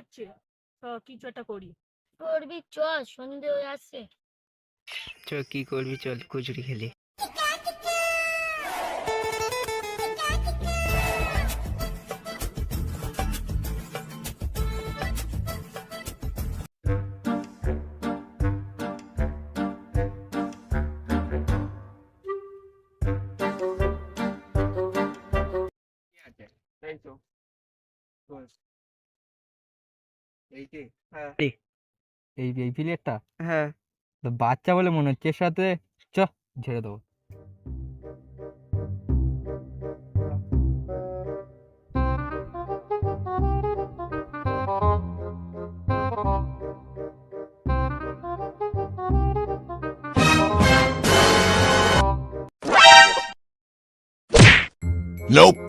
হচ্ছে, তো কিছু একটা করি। করবি চল, সন্ধে হয়ে আসছে। চ কি করবি, চল কচুরি খেলি। এই তো বস, এই যে হ্যাঁ এই প্লেটটা হ্যাঁ তো বাচ্চা বলে মনে হচ্ছে, এর সাথে চ ঝেড়ে দেবো। Nope.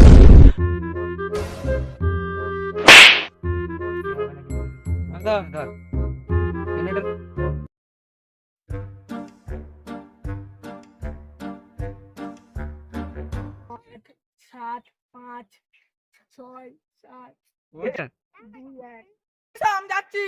ধর ধর এটা 7 5 6 7 এটা 2 1 সাম যাচ্ছি।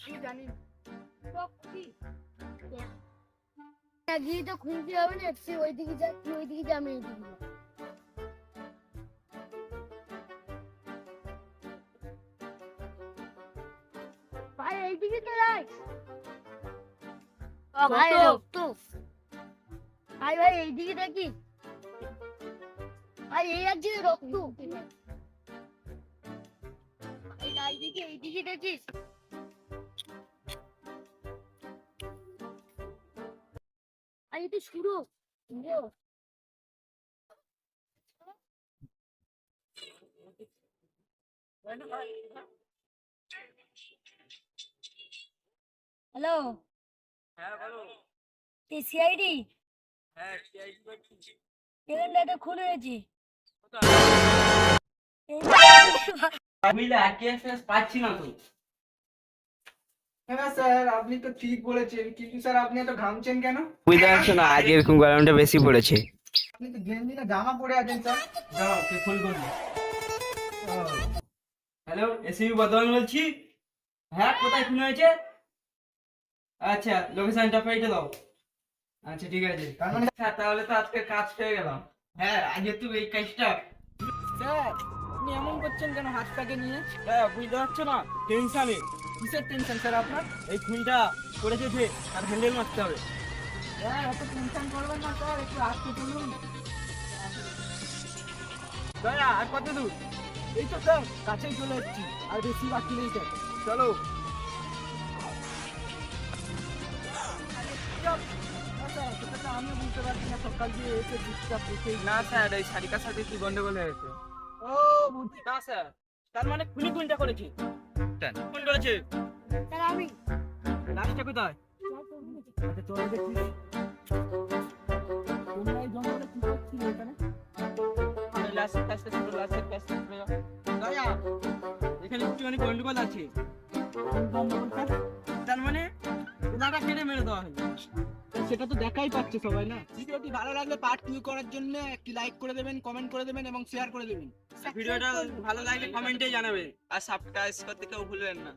কি জানি গিয়ে তো খুঁজতে হবে না, তুই ওইদিকে যা, তুই ওইদিকে যা, আমি এইদিকে যাই। ভাই এইদিকে তো যাই। ও ভাই রক্তু, ভাই ভাই এইদিকে দেখি, ভাই এই একদিকে রক্তু, এইদিকে দেখিস। আর এটা শুরু হ্যালো, হ্যাঁ বলো। সিআইডি হ্যাঁ সিআইডি করছি। এখানটা খুলে গেছি। আমি অ্যাড্রেস পাচ্ছি না তো। হ্যাঁ স্যার, আপনি তো ঠিক বলেছেন, কিন্তু স্যার আপনি এত ঘামছেন কেন? বুঝতে পারছো না, আজ এরকম গরমটা বেশি পড়েছে। আপনি তো গেঞ্জি না জামা পরে আছেন স্যার। দাঁড়াও, তুই ফোন করবি। হ্যালো, এসিবি বর্ধমান বলছি। হ্যাঁ, কোথায় খুন হয়েছে? আচ্ছা, লোকেশনটা পাঠিয়ে দাও। আচ্ছা ঠিক আছে, তার মানে স্যার তাহলে তো আজকে কাজ পেয়ে গেলাম। হ্যাঁ, আজকে তুই এই কাজটা। স্যার আপনি এমন করছেন কেন হাতটাকে নিয়ে? হ্যাঁ, বুঝতে পারছো না টেনশনে। কিসের টেনশন স্যার আপনার? এই খুনটা করেছে যে, আর হ্যান্ডেল মারতে হবে। হ্যাঁ, এত টেনশন করবেন না স্যার, একটু আসতে চলুন। দয়া, আর কত দূর? এই তো স্যার, কাছেই চলে এসেছি, আর বেশি বাকি নেই স্যার, চলো। আমি বুঝতে পারছি না, সকাল দিয়ে এসে চুপচাপ বসেই। না স্যার, এই শারিকার সাথে কি গন্ডগোল হয়েছে? ও বুঝছি না স্যার, তার মানে খুনি কোনটা করেছে? কোন করেছে? স্যার আমি লাশটা কোথায়? আচ্ছা চলো দেখি। তোমরা এই জঙ্গলে কি করছিলে এখানে? লাশের কাছে ছিল, লাশের কাছে ছিল। দয়া, এখানে একটুখানি গন্ডগোল আছে। গন্ডগোল স্যার? তার মানে ওনাটা কেটে মেরে দেওয়া হলো। সেটা তো দেখাই পাচ্ছে সবাই না। ভিডিওটি ভালো লাগলে পার্ট 2 করার জন্য একটি লাইক করে দেবেন, কমেন্ট করে দেবেন এবং শেয়ার করে দেবেন। ভিডিওটা ভালো লাগলে কমেন্টে জানাবেন আর সাবস্ক্রাইব করতে কেউ ভুলবেন না।